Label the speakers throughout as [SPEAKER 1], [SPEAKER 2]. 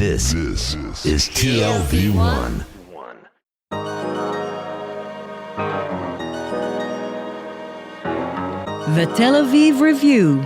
[SPEAKER 1] This is TLV1.
[SPEAKER 2] The Tel Aviv Review.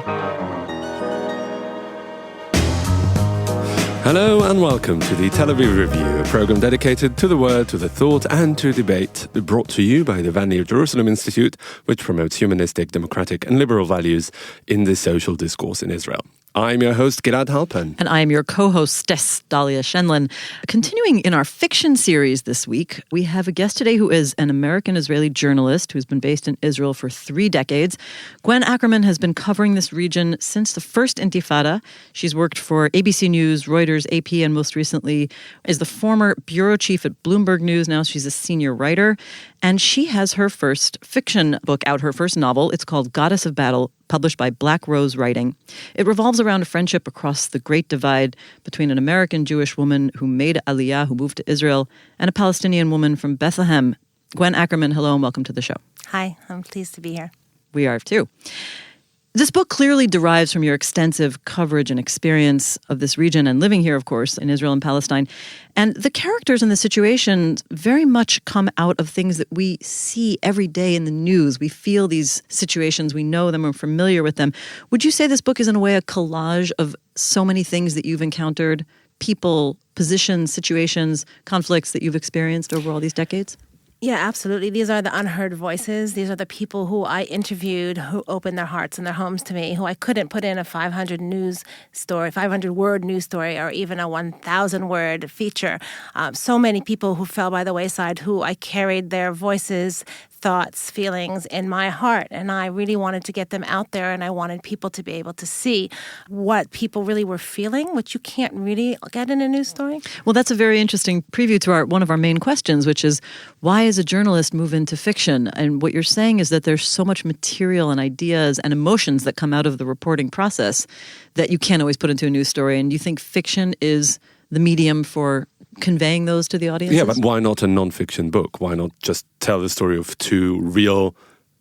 [SPEAKER 3] Hello and welcome to the Tel Aviv Review, a program dedicated to the word, to the thought and to debate, brought to you by the Van Leer Jerusalem Institute, which promotes humanistic, democratic and liberal values in the social discourse in Israel. I'm your host, Gilad Halpern.
[SPEAKER 2] And I am your co-hostess, Dalia Shenlin. Continuing in our fiction series this week, we have a guest today who is an American-Israeli journalist who's been based in Israel for 3 decades. Gwen Ackerman has been covering this region since the first Intifada. She's worked for ABC News, Reuters, AP, and most recently is the former bureau chief at Bloomberg News. Now she's a senior writer. And she has her first fiction book out, her first novel. It's called Goddess of Battle, published by Black Rose Writing. It revolves around a friendship across the Great Divide between an American Jewish woman who made Aliyah, who moved to Israel, and a Palestinian woman from Bethlehem. Gwen Ackerman, hello and welcome to the show.
[SPEAKER 4] Hi, I'm pleased to be here.
[SPEAKER 2] We are too. This book clearly derives from your extensive coverage and experience of this region and living here, of course, in Israel and Palestine. And the characters and the situations very much come out of things that we see every day in the news. We feel these situations, we know them, we're familiar with them. Would you say this book is in a way a collage of so many things that you've encountered, people, positions, situations, conflicts that you've experienced over all these decades?
[SPEAKER 4] Yeah, absolutely. These are the unheard voices. These are the people who I interviewed, who opened their hearts and their homes to me, who I couldn't put in a 500-word news story, or even a 1,000-word feature. So many people who fell by the wayside, who I carried their voices, thoughts, feelings in my heart. And I really wanted to get them out there, and I wanted people to be able to see what people really were feeling, which you can't really get in a news story.
[SPEAKER 2] Well, that's a very interesting preview to one of our main questions, which is, why does a journalist move into fiction? And what you're saying is that there's so much material and ideas and emotions that come out of the reporting process that you can't always put into a news story. And you think fiction is the medium for conveying those to the audience?
[SPEAKER 3] Yeah, but why not a non-fiction book? Why not just tell the story of 2 real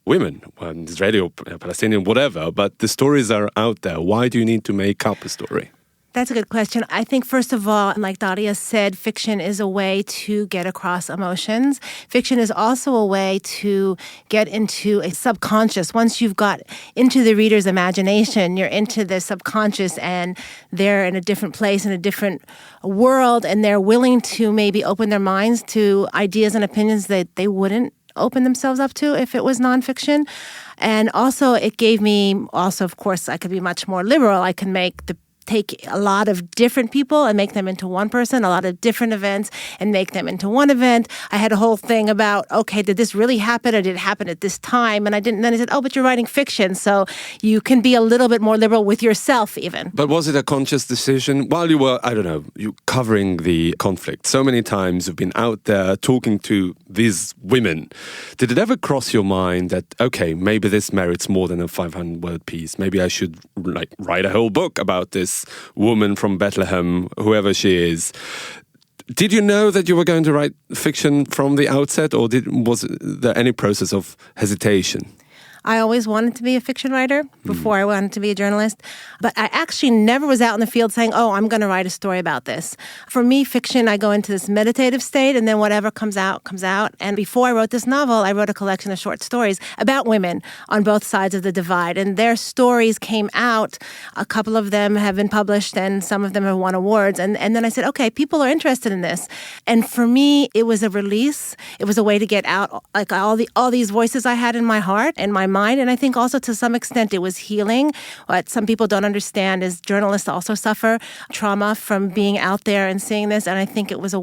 [SPEAKER 3] women, one Israeli or Palestinian, whatever, but the stories are out there. Why do you need to make up a story?
[SPEAKER 4] That's a good question. I think, first of all, like Dalia said, fiction is a way to get across emotions. Fiction is also a way to get into a subconscious. Once you've got into the reader's imagination, you're into the subconscious, and they're in a different place, in a different world, and they're willing to maybe open their minds to ideas and opinions that they wouldn't open themselves up to if it was nonfiction. And also, it gave me, of course, I could be much more liberal. I can take a lot of different people and make them into one person, a lot of different events and make them into one event. I had a whole thing about, okay, did this really happen or did it happen at this time? And then I said, but you're writing fiction, so you can be a little bit more liberal with yourself even.
[SPEAKER 3] But was it a conscious decision? While you were, you covering the conflict, so many times you've been out there talking to these women. Did it ever cross your mind that, okay, maybe this merits more than a 500-word piece? Maybe I should write a whole book about this woman from Bethlehem, whoever she is. Did you know that you were going to write fiction from the outset, or was there any process of hesitation?
[SPEAKER 4] I always wanted to be a fiction writer before I wanted to be a journalist. But I actually never was out in the field saying, I'm going to write a story about this. For me, fiction, I go into this meditative state, and then whatever comes out, comes out. And before I wrote this novel, I wrote a collection of short stories about women on both sides of the divide. And their stories came out. A couple of them have been published, and some of them have won awards. And then I said, okay, people are interested in this. And for me, it was a release. It was a way to get out all these voices I had in my heart and my mind. And I think also to some extent it was healing. What some people don't understand is journalists also suffer trauma from being out there and seeing this. And I think it was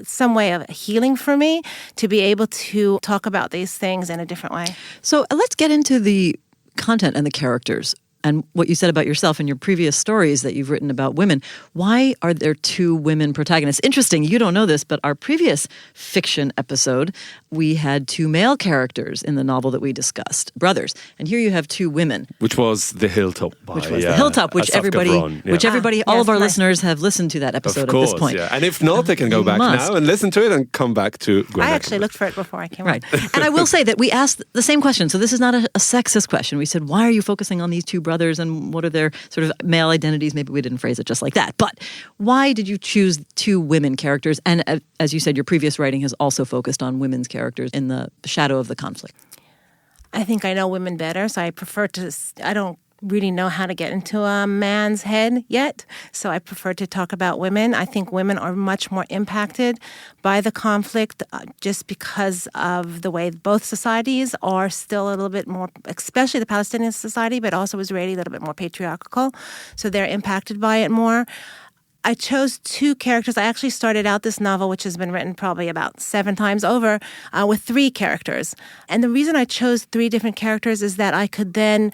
[SPEAKER 4] some way of healing for me to be able to talk about these things in a different way.
[SPEAKER 2] So let's get into the content and the characters. And what you said about yourself in your previous stories that you've written about women. Why are there 2 women protagonists? Interesting, you don't know this, but our previous fiction episode, we had 2 male characters in the novel that we discussed, brothers. And here you have 2 women.
[SPEAKER 3] Which was The Hilltop.
[SPEAKER 2] Which everybody, all of our listeners have listened to that episode at this point.
[SPEAKER 3] Yeah. And if not, they can go back now and listen to it and come back to Gwen
[SPEAKER 4] I actually looked for it before I came
[SPEAKER 2] on. Right. And I will say that we asked the same question. So this is not a sexist question. We said, why are you focusing on these 2 brothers? brothers and what are their sort of male identities? Maybe we didn't phrase it just like that. But why did you choose two women characters? And as you said, your previous writing has also focused on women's characters in the shadow of the conflict.
[SPEAKER 4] I think I know women better, so I don't really know how to get into a man's head yet, so I prefer to talk about women. I think women are much more impacted by the conflict just because of the way both societies are still a little bit more, especially the Palestinian society, but also Israeli, a little bit more patriarchal, so they're impacted by it more. I chose two characters. I actually started out this novel, which has been written probably about 7 times over, with 3 characters. And the reason I chose 3 different characters is that I could then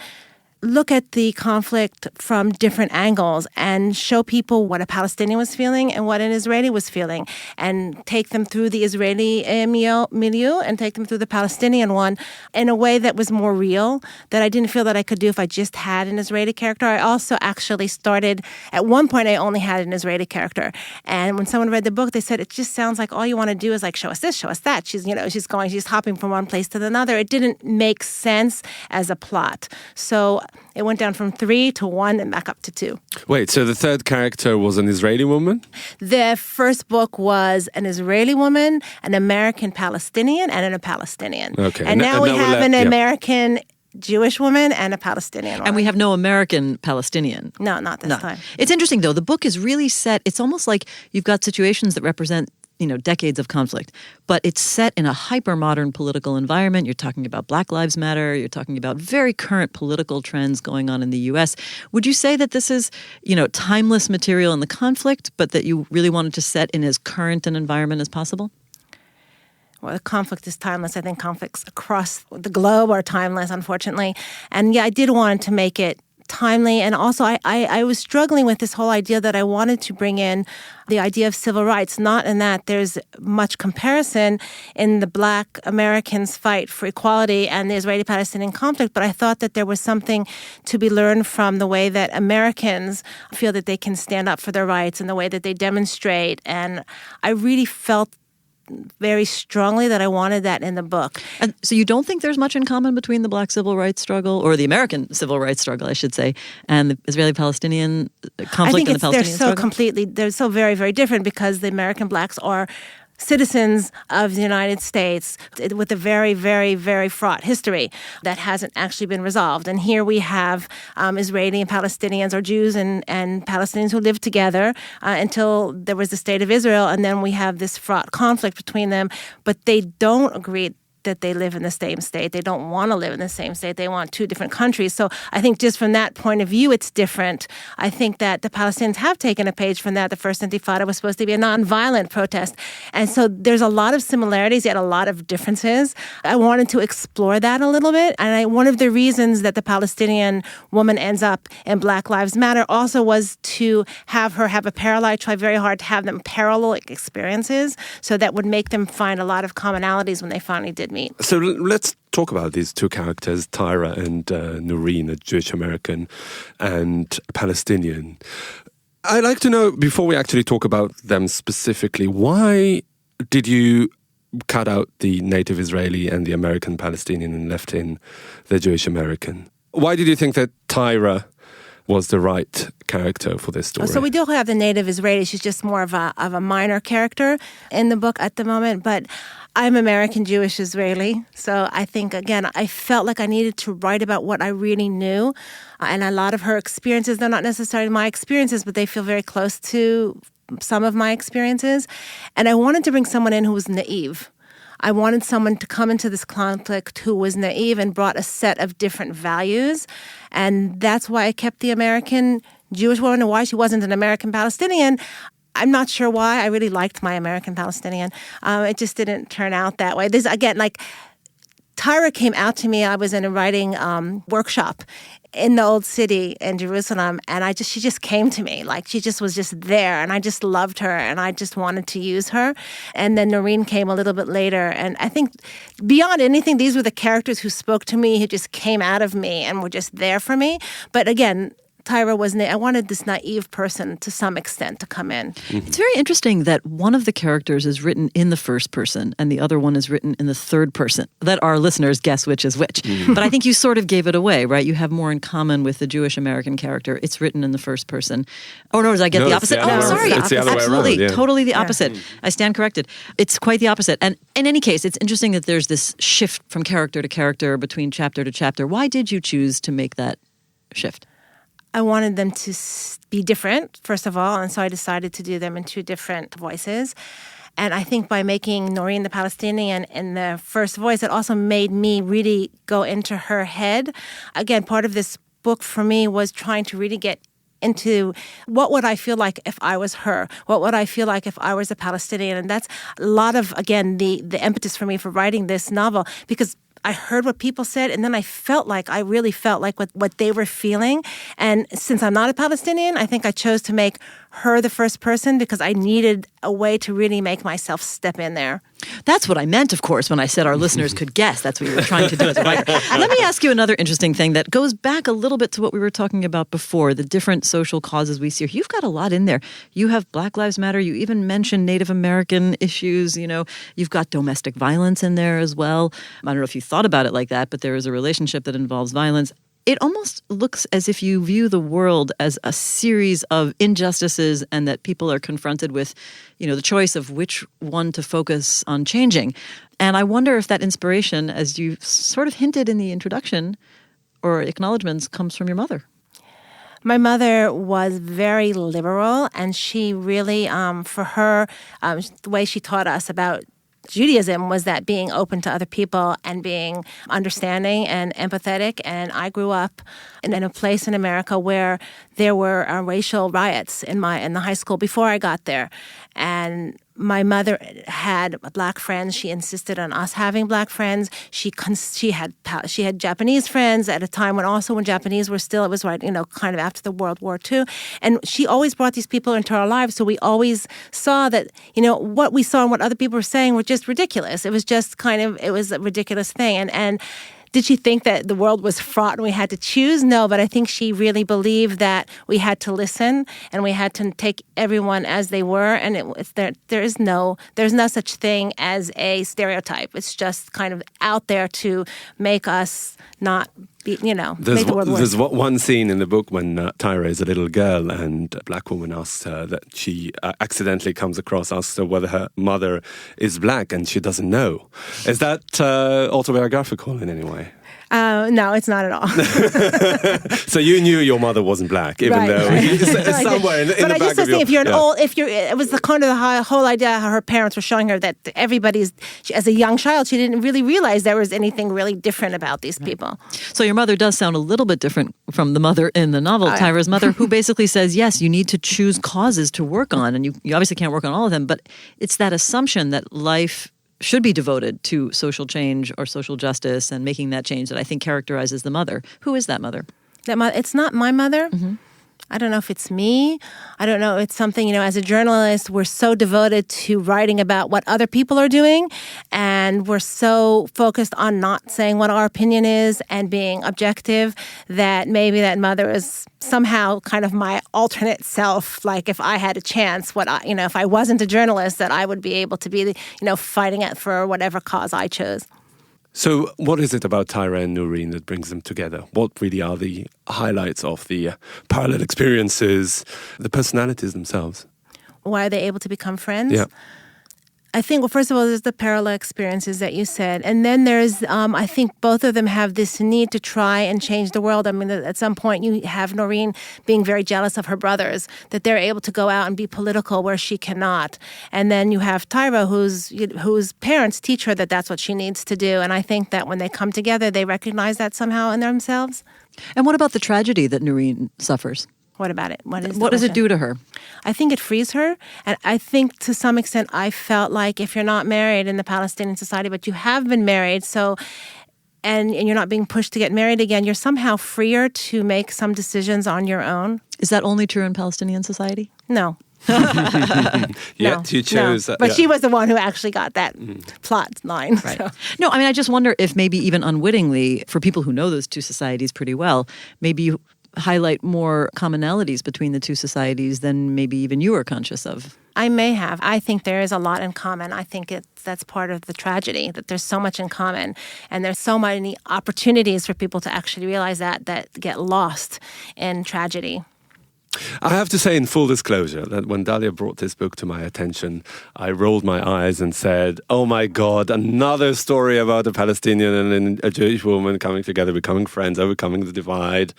[SPEAKER 4] look at the conflict from different angles and show people what a Palestinian was feeling and what an Israeli was feeling, and take them through the Israeli milieu and take them through the Palestinian one in a way that was more real, that I didn't feel that I could do if I just had an Israeli character. I also actually started, at one point I only had an Israeli character, and when someone read the book, they said, it just sounds like all you want to do is like, show us this, show us that. She's hopping from one place to another. It didn't make sense as a plot. So it went down from 3 to 1 and back up to 2.
[SPEAKER 3] Wait, so the third character was an Israeli woman?
[SPEAKER 4] The first book was an Israeli woman, an American Palestinian, and a Palestinian.
[SPEAKER 3] Okay.
[SPEAKER 4] And now we have an American Jewish woman and a Palestinian woman.
[SPEAKER 2] And we have no American Palestinian.
[SPEAKER 4] No, not this time.
[SPEAKER 2] It's interesting, though. The book is really set, it's almost like you've got situations that represent decades of conflict, but it's set in a hyper-modern political environment. You're talking about Black Lives Matter. You're talking about very current political trends going on in the U.S. Would you say that this is, timeless material in the conflict, but that you really wanted to set in as current an environment as possible?
[SPEAKER 4] Well, the conflict is timeless. I think conflicts across the globe are timeless, unfortunately. And yeah, I did want to make it timely. And also, I was struggling with this whole idea that I wanted to bring in the idea of civil rights, not in that there's much comparison in the Black Americans' fight for equality and the Israeli-Palestinian conflict, but I thought that there was something to be learned from the way that Americans feel that they can stand up for their rights and the way that they demonstrate. And I really felt very strongly that I wanted that in the book.
[SPEAKER 2] And so you don't think there's much in common between the Black civil rights struggle, or the American civil rights struggle, I should say, and the Israeli-Palestinian conflict and the Palestinian struggle?
[SPEAKER 4] They're so very, very different, because the American Blacks are citizens of the United States with a very, very, very fraught history that hasn't actually been resolved. And here we have Israeli and Palestinians, or Jews and Palestinians, who lived together until there was the State of Israel, and then we have this fraught conflict between them, but they don't agree that they live in the same state. They don't want to live in the same state. They want 2 different countries. So I think just from that point of view, it's different. I think that the Palestinians have taken a page from that. The first Intifada was supposed to be a nonviolent protest. And so there's a lot of similarities, yet a lot of differences. I wanted to explore that a little bit. And one of the reasons that the Palestinian woman ends up in Black Lives Matter also was to have her have a parallel. I tried very hard to have them parallel experiences, so that would make them find a lot of commonalities when they finally did meet.
[SPEAKER 3] So let's talk about these 2 characters, Tyra and Noreen, a Jewish American and Palestinian. I'd like to know, before we actually talk about them specifically, why did you cut out the native Israeli and the American Palestinian and left in the Jewish American? Why did you think that Tyra was the right character for this story?
[SPEAKER 4] So we do have the native Israeli. She's just more of a minor character in the book at the moment, but I'm American Jewish Israeli. So I think, again, I felt like I needed to write about what I really knew. And a lot of her experiences, they're not necessarily my experiences, but they feel very close to some of my experiences. And I wanted to bring someone in who was naive. I wanted someone to come into this conflict who was naive and brought a set of different values. And that's why I kept the American Jewish woman, and why she wasn't an American Palestinian. I'm not sure why. I really liked my American Palestinian. It just didn't turn out that way. This, again, like, Tyra came out to me. I was in a writing workshop in the Old City in Jerusalem, and she just came to me. Like, she just was just there, and I just loved her, and I just wanted to use her. And then Noreen came a little bit later, and I think beyond anything, these were the characters who spoke to me, who just came out of me and were just there for me. But again, Tyra was, I wanted this naive person to some extent to come in.
[SPEAKER 2] It's very interesting that one of the characters is written in the first person and the other one is written in the third person. Let our listeners guess which is which. But I think you sort of gave it away, right? You have more in common with the Jewish American character. It's written in the first person. Oh, no, did I get the opposite?
[SPEAKER 3] Oh,
[SPEAKER 2] sorry.
[SPEAKER 3] It's the other
[SPEAKER 2] Absolutely.
[SPEAKER 3] way around. Yeah.
[SPEAKER 2] Totally the opposite. I stand corrected. It's quite the opposite. And in any case, it's interesting that there's this shift from character to character, between chapter to chapter. Why did you choose to make that shift?
[SPEAKER 4] I wanted them to be different, first of all, and so I decided to do them in two different voices. And I think by making Noreen the Palestinian in the first voice, it also made me really go into her head. Again, part of this book for me was trying to really get into what would I feel like if I was her? What would I feel like if I was a Palestinian? And that's a lot of, again, the impetus for me for writing this novel, because I heard what people said, and then I really felt like what they were feeling. And since I'm not a Palestinian, I think I chose to make her the first person because I needed a way to really make myself step in there.
[SPEAKER 2] That's what I meant, of course, when I said our listeners could guess. That's what you were trying to do as a writer. Let me ask you another interesting thing that goes back a little bit to what we were talking about before, the different social causes we see. You've got a lot in there. You have Black Lives Matter. You even mentioned Native American issues. You've got domestic violence in there as well. I don't know if you thought about it like that, but there is a relationship that involves violence. It almost looks as if you view the world as a series of injustices and that people are confronted with, the choice of which one to focus on changing. And I wonder if that inspiration, as you sort of hinted in the introduction or acknowledgments, comes from your mother.
[SPEAKER 4] My mother was very liberal, and she really, for her, the way she taught us about Judaism was that being open to other people and being understanding and empathetic. And I grew up in a place in America where there were racial riots in the high school before I got there. And my mother had Black friends. She insisted on us having Black friends. She had Japanese friends at a time when Japanese were still, it was right, kind of after the World War II. And she always brought these people into our lives. So we always saw that, what we saw and what other people were saying were just ridiculous. It was just it was a ridiculous thing. And did she think that the world was fraught and we had to choose? No, but I think she really believed that we had to listen and we had to take everyone as they were. And there's no such thing as a stereotype. It's just kind of out there to make us not make the world worse.
[SPEAKER 3] There's one scene in the book when Tyra is a little girl and a Black woman asks her that she accidentally asks her whether her mother is Black, and she doesn't know. Is that autobiographical in any way?
[SPEAKER 4] No, it's not at all.
[SPEAKER 3] So you knew your mother wasn't Black, even though it's somewhere in the back of your...
[SPEAKER 4] But I just think it was the whole idea how her parents were showing her that as a young child, she didn't really realize there was anything really different about these people.
[SPEAKER 2] So your mother does sound a little bit different from the mother in the novel, Tyra's mother, who basically says, yes, you need to choose causes to work on, and you obviously can't work on all of them, but it's that assumption that life should be devoted to social change or social justice and making that change that I think characterizes the mother. Who is that mother?
[SPEAKER 4] It's not my mother. Mm-hmm. I don't know if it's me. I don't know. It's something, as a journalist, we're so devoted to writing about what other people are doing. And we're so focused on not saying what our opinion is and being objective that maybe that mother is somehow kind of my alternate self. Like if I had a chance, if I wasn't a journalist, that I would be able to be, fighting it for whatever cause I chose.
[SPEAKER 3] So what is it about Tyra and Noreen that brings them together? What really are the highlights of the parallel experiences, the personalities themselves?
[SPEAKER 4] Why are they able to become friends?
[SPEAKER 3] Yeah.
[SPEAKER 4] I think, well, first of all, there's the parallel experiences that you said. And then there's, I think both of them have this need to try and change the world. I mean, at some point you have Noreen being very jealous of her brothers, that they're able to go out and be political where she cannot. And then you have Tyra, whose parents teach her that that's what she needs to do. And I think that when they come together, they recognize that somehow in themselves.
[SPEAKER 2] And what about the tragedy that Noreen suffers?
[SPEAKER 4] What about it? What
[SPEAKER 2] does it do to her?
[SPEAKER 4] I think it frees her. And I think to some extent I felt like if you're not married in the Palestinian society, but you have been married, and you're not being pushed to get married again, you're somehow freer to make some decisions on your own.
[SPEAKER 2] Is that only true in Palestinian society?
[SPEAKER 4] No.
[SPEAKER 3] You chose...
[SPEAKER 4] But she was the one who actually got that plot line.
[SPEAKER 2] Right.
[SPEAKER 4] So.
[SPEAKER 2] No, I mean, I just wonder if maybe even unwittingly, for people who know those two societies pretty well, maybe you highlight more commonalities between the two societies than maybe even you are conscious of.
[SPEAKER 4] I may have. I think there is a lot in common. I think that's part of the tragedy, that there's so much in common. And there's so many opportunities for people to actually realize that get lost in tragedy.
[SPEAKER 3] I have to say, in full disclosure, that when Dalia brought this book to my attention, I rolled my eyes and said, oh my God, another story about a Palestinian and a Jewish woman coming together, becoming friends, overcoming the divide.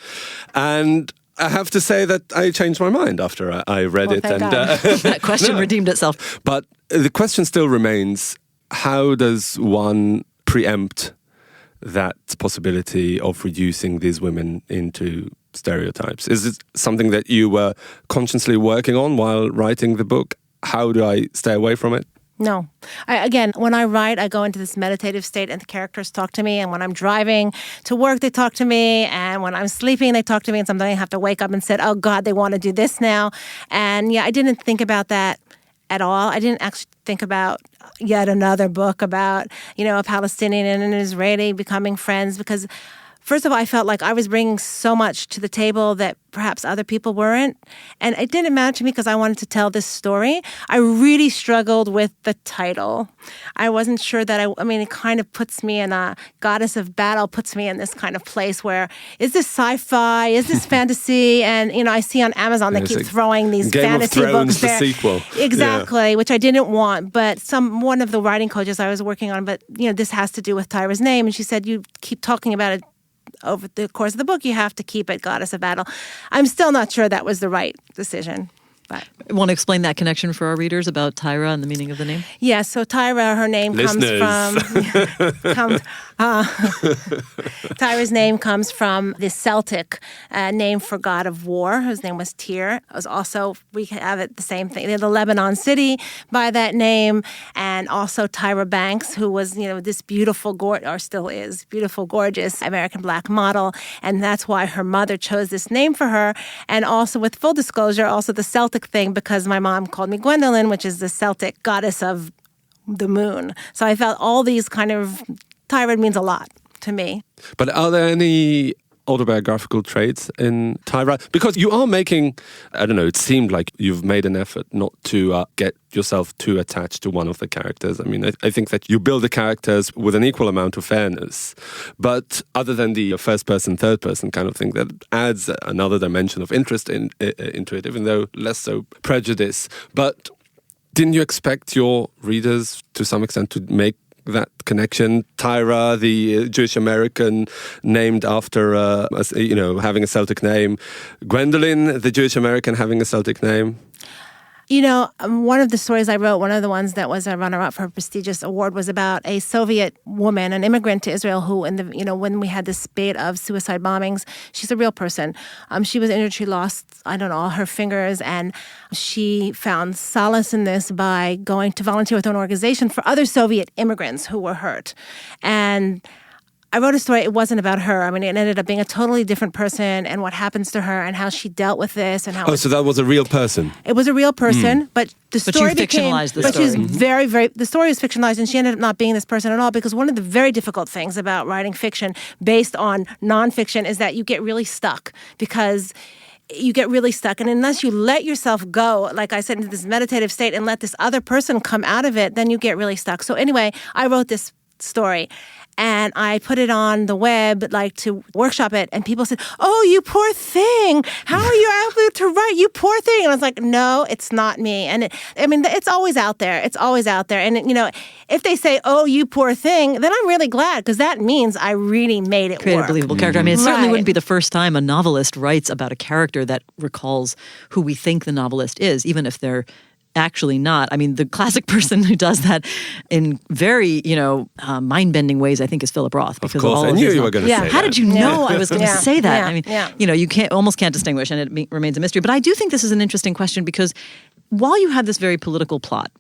[SPEAKER 3] And I have to say that I changed my mind after I read it.
[SPEAKER 4] Thank
[SPEAKER 3] And
[SPEAKER 4] God.
[SPEAKER 2] That question redeemed itself.
[SPEAKER 3] But the question still remains, how does one preempt that possibility of reducing these women into stereotypes? Is it something that you were consciously working on while writing the book? How do I stay away from it?
[SPEAKER 4] No. Again, when I write, I go into this meditative state and the characters talk to me. And when I'm driving to work, they talk to me. And when I'm sleeping, they talk to me. And sometimes I have to wake up and say, oh, God, they want to do this now. And yeah, I didn't think about that at all. I didn't actually think about yet another book about, a Palestinian and an Israeli becoming friends because, first of all, I felt like I was bringing so much to the table that perhaps other people weren't. And it didn't matter to me because I wanted to tell this story. I really struggled with the title. I wasn't sure that it kind of puts me in a goddess of battle, puts me in this kind of place where, is this sci-fi? Is this fantasy? And, I see on Amazon, they keep throwing these fantasy books there.
[SPEAKER 3] The sequel.
[SPEAKER 4] Exactly, which I didn't want. But one of the writing coaches I was working on, this has to do with Tyra's name. And she said, you keep talking about it over the course of the book, you have to keep it Goddess of Battle. I'm still not sure that was the right decision. But
[SPEAKER 2] want to explain that connection for our readers about Tyra and the meaning of the name?
[SPEAKER 4] Yeah, so Tyra, her name Tyra's name comes from the Celtic name for god of war, whose name was Tyr. It was also, we have it the same thing. They're the Lebanon city by that name, and also Tyra Banks, who was, this beautiful, or still is, beautiful, gorgeous American black model, and that's why her mother chose this name for her. And also, with full disclosure, also the Celtic thing, because my mom called me Gwendolyn, which is the Celtic goddess of the moon. So I felt all these kind of, Tyra means a lot to me.
[SPEAKER 3] But are there any autobiographical traits in Tyra? Because you are making, it seemed like you've made an effort not to get yourself too attached to one of the characters. I think that you build the characters with an equal amount of fairness. But other than the first person, third person kind of thing, that adds another dimension of interest into it, even though less so prejudice. But didn't you expect your readers to some extent to make that connection? Tyra, the Jewish American, named after, having a Celtic name. Gwendolyn, the Jewish American, having a Celtic name.
[SPEAKER 4] One of the stories I wrote, one of the ones that was a runner-up for a prestigious award, was about a Soviet woman, an immigrant to Israel, who, when we had this spate of suicide bombings, she's a real person. She was injured. She lost, all her fingers, and she found solace in this by going to volunteer with an organization for other Soviet immigrants who were hurt. And I wrote a story, it wasn't about her. It ended up being a totally different person and what happens to her and how she dealt with this and how...
[SPEAKER 3] so that was a real person?
[SPEAKER 4] It was a real person, but the story
[SPEAKER 2] fictionalized the story.
[SPEAKER 4] But she's very, very... The story is fictionalized, and she ended up not being this person at all, because one of the very difficult things about writing fiction based on nonfiction is that you get really stuck, because... You get really stuck. And unless you let yourself go, like I said, into this meditative state and let this other person come out of it, then you get really stuck. So anyway, I wrote this story. And I put it on the web, to workshop it. And people said, oh, you poor thing. How are you able to write? You poor thing. And I was like, no, it's not me. And it's always out there. It's always out there. And, if they say, oh, you poor thing, then I'm really glad, because that means I really made it
[SPEAKER 2] Create
[SPEAKER 4] work.
[SPEAKER 2] a believable character. It certainly wouldn't be the first time a novelist writes about a character that recalls who we think the novelist is, even if they're actually not. The classic person who does that in very, mind-bending ways, I think, is Philip Roth.
[SPEAKER 3] Because of course, I knew you were going to say that.
[SPEAKER 2] How did you know I was going to say that? You almost can't distinguish, and it remains a mystery. But I do think this is an interesting question, because while you have this very political plot,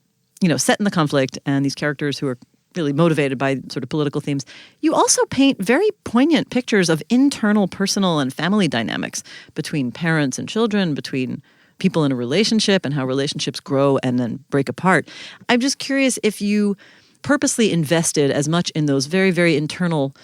[SPEAKER 2] set in the conflict, and these characters who are really motivated by sort of political themes, you also paint very poignant pictures of internal, personal, and family dynamics between parents and children, between people in a relationship, and how relationships grow and then break apart. I'm just curious if you purposely invested as much in those very, very internal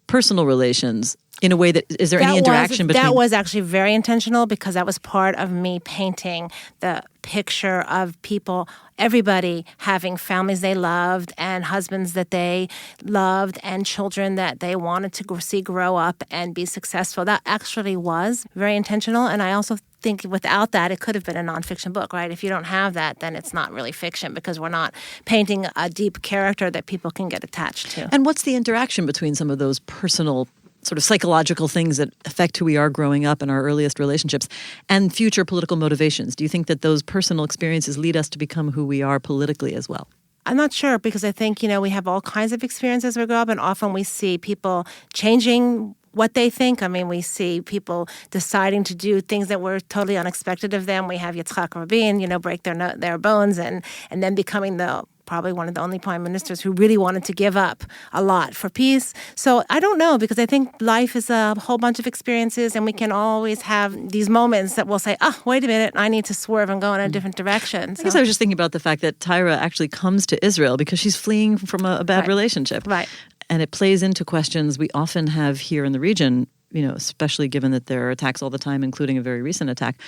[SPEAKER 2] personal relations in a way that, is there any interaction between?
[SPEAKER 4] That was actually very intentional because that was part of me painting the picture of people, everybody having families they loved and husbands that they loved and children that they wanted to see grow up and be successful. That actually was very intentional. And I also think without that, it could have been a nonfiction book, right? If you don't have that, then it's not really fiction because we're not painting a deep character that people can get attached to.
[SPEAKER 2] And what's the interaction between some of those personal sort of psychological things that affect who we are growing up in our earliest relationships and future political motivations? Do you think that those personal experiences lead us to become who we are politically as well?
[SPEAKER 4] I'm not sure because I think, we have all kinds of experiences as we grow up and often we see people changing what they think. I mean, we see people deciding to do things that were totally unexpected of them. We have Yitzhak Rabin, break their bones and then becoming probably one of the only prime ministers who really wanted to give up a lot for peace. So I don't know, because I think life is a whole bunch of experiences and we can always have these moments that we'll say, wait a minute, I need to swerve and go in a different direction.
[SPEAKER 2] I guess I was just thinking about the fact that Tyra actually comes to Israel because she's fleeing from a bad relationship.
[SPEAKER 4] Right.
[SPEAKER 2] And it plays into questions we often have here in the region, especially given that there are attacks all the time, including a very recent attack,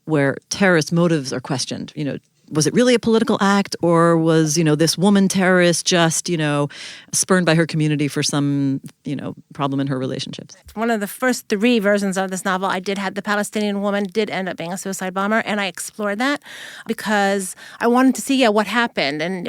[SPEAKER 2] where terrorist motives are questioned. Was it really a political act, or was, this woman terrorist just, spurned by her community for some, problem in her relationships?
[SPEAKER 4] One of the first 3 versions of this novel, I did have the Palestinian woman did end up being a suicide bomber, and I explored that because I wanted to see, what happened, and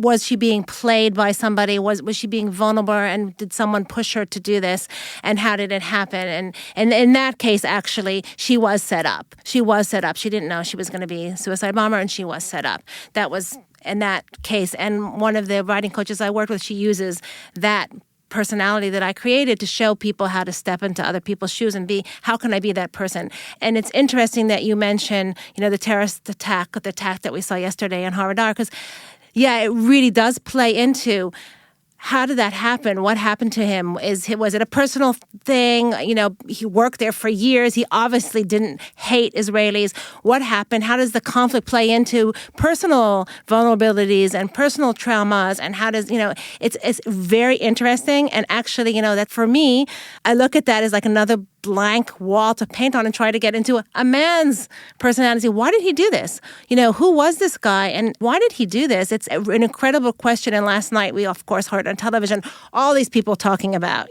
[SPEAKER 4] was she being played by somebody? Was she being vulnerable, and did someone push her to do this, and how did it happen? And in that case, actually, she was set up. She didn't know she was going to be a suicide bomber, and she was set up. That was in that case. And one of the writing coaches I worked with, she uses that personality that I created to show people how to step into other people's shoes and how can I be that person? And it's interesting that you mention, the terrorist attack, the attack that we saw yesterday in Haradar, because, it really does play into how did that happen? What happened to him? Was it a personal thing? He worked there for years. He obviously didn't hate Israelis. What happened? How does the conflict play into personal vulnerabilities and personal traumas? And how does, it's very interesting. And actually, that for me, I look at that as like another blank wall to paint on and try to get into a man's personality. Why did he do this? Who was this guy and why did he do this? It's an incredible question. And last night we, of course, heard on television all these people talking about,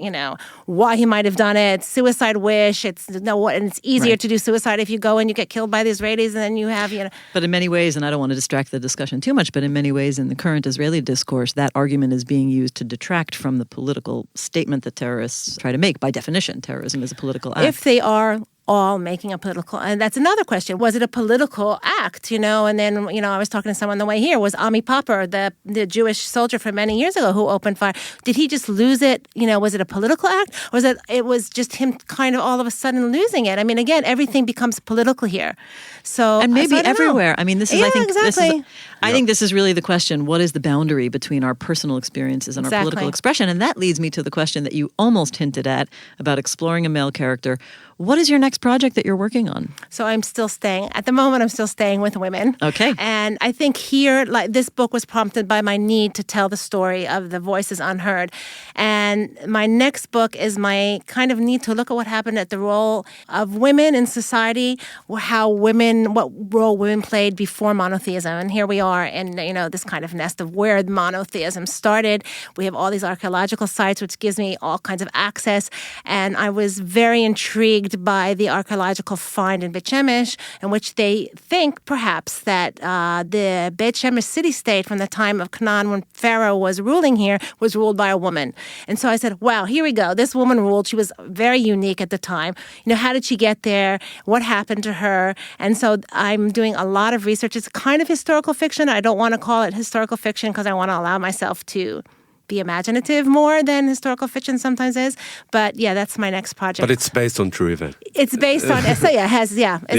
[SPEAKER 4] why he might have done it, suicide wish. And it's easier to do suicide if you go and you get killed by the Israelis and then you have,
[SPEAKER 2] But in many ways, and I don't want to distract the discussion too much, but in many ways in the current Israeli discourse, that argument is being used to detract from the political statement that terrorists try to make. By definition, terrorism is a political act.
[SPEAKER 4] If they are all making a political, and that's another question. Was it a political act, And then, I was talking to someone on the way here, was Ami Popper, the Jewish soldier from many years ago who opened fire, did he just lose it? Was it a political act? Or was it was just him kind of all of a sudden losing it? I mean, again, everything becomes political here. So
[SPEAKER 2] and maybe
[SPEAKER 4] I don't
[SPEAKER 2] everywhere.
[SPEAKER 4] know.
[SPEAKER 2] I mean, this is,
[SPEAKER 4] yeah,
[SPEAKER 2] I think,
[SPEAKER 4] exactly.
[SPEAKER 2] I think this is really the question. What is the boundary between our personal experiences and our political expression? And that leads me to the question that you almost hinted at about exploring a male character. What is your next project that you're working on?
[SPEAKER 4] So at the moment, I'm still staying with women.
[SPEAKER 2] Okay.
[SPEAKER 4] And I think here, this book was prompted by my need to tell the story of the voices unheard. And my next book is my kind of need to look at what happened at the role of women in society, what role women played before monotheism. And here we are in, this kind of nest of where monotheism started. We have all these archaeological sites, which gives me all kinds of access. And I was very intrigued by the archaeological find in Beit Shemesh, in which they think perhaps that the Beit Shemesh city-state from the time of Canaan, when Pharaoh was ruling here, was ruled by a woman. And so I said, wow, here we go. This woman ruled. She was very unique at the time. How did she get there? What happened to her? And so I'm doing a lot of research. It's kind of historical fiction. I don't want to call it historical fiction because I want to allow myself to be imaginative more than historical fiction sometimes is. But that's my next project.
[SPEAKER 3] But it's based on true events.
[SPEAKER 4] It's based on, it's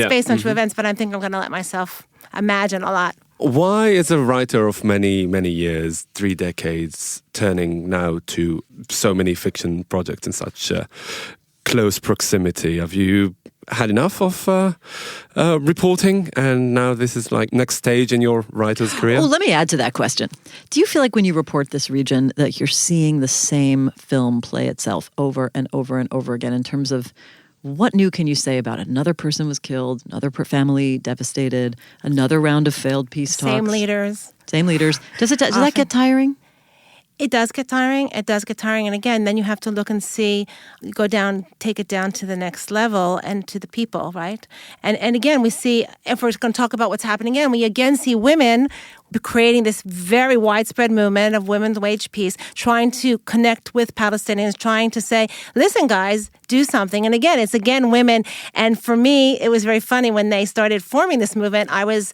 [SPEAKER 4] based on true events, but I think I'm going to let myself imagine a lot.
[SPEAKER 3] Why is a writer of many, many years, 3 decades, turning now to so many fiction projects and such? close proximity? Have you had enough of reporting, and now this is like next stage in your writer's career?
[SPEAKER 2] Oh, let me add to that question. Do you feel like when you report this region that you're seeing the same film play itself over and over and over again in terms of what new can you say about it? Another person was killed, another family devastated, another round of failed peace talks.
[SPEAKER 4] Same leaders.
[SPEAKER 2] Does that get tiring?
[SPEAKER 4] It does get tiring. And again, then you have to look and see, take it down to the next level and to the people, right? And again, we see, if we're going to talk about what's happening again, we again see women creating this very widespread movement of women's wage peace, trying to connect with Palestinians, trying to say, listen, guys, do something. And again, it's women. And for me, it was very funny when they started forming this movement. I was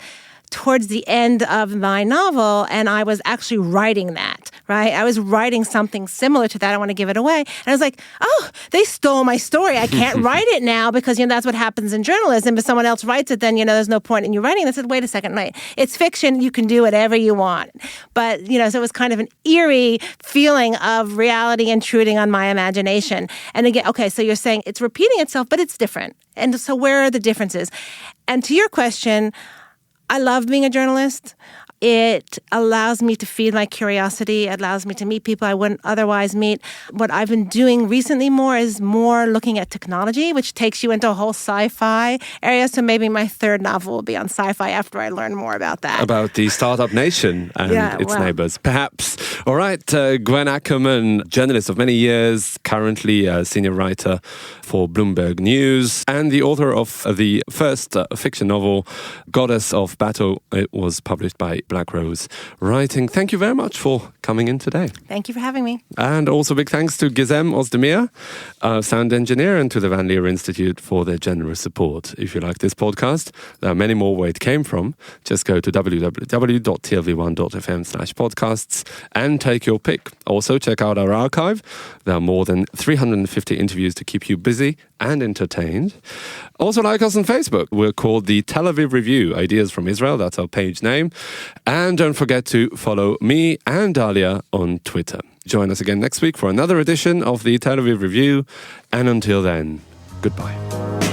[SPEAKER 4] towards the end of my novel, and I was actually writing that, right? I was writing something similar to that. I don't want to give it away. And I was like, oh, they stole my story. I can't write it now because, that's what happens in journalism. If someone else writes it, then, there's no point in you writing it. I said, wait a second, wait. It's fiction. You can do whatever you want. But, so it was kind of an eerie feeling of reality intruding on my imagination. And again, okay, so you're saying it's repeating itself, but it's different. And so where are the differences? And to your question, I love being a journalist. It allows me to feed my curiosity. It allows me to meet people I wouldn't otherwise meet. What I've been doing recently is looking at technology, which takes you into a whole sci-fi area. So maybe my third novel will be on sci-fi after I learn more about that.
[SPEAKER 3] About the startup nation and its neighbors, perhaps. All right, Gwen Ackerman, journalist of many years, currently a senior writer for Bloomberg News, and the author of the first fiction novel, Goddess of Battle. It was published by Black Rose Writing. Thank you very much for coming in today.
[SPEAKER 4] Thank you for having me.
[SPEAKER 3] And also big thanks to Gizem Ozdemir, our sound engineer, and to the Van Leer Institute for their generous support. If you like this podcast, there are many more where it came from. Just go to www.tlv1.fm/podcasts and take your pick. Also, check out our archive. There are more than 350 interviews to keep you busy and entertained. Also, like us on Facebook. We're called the Tel Aviv Review, Ideas from Israel. That's our page name. And don't forget to follow me and Dalia on Twitter. Join us again next week for another edition of the Tel Aviv Review. And until then, goodbye.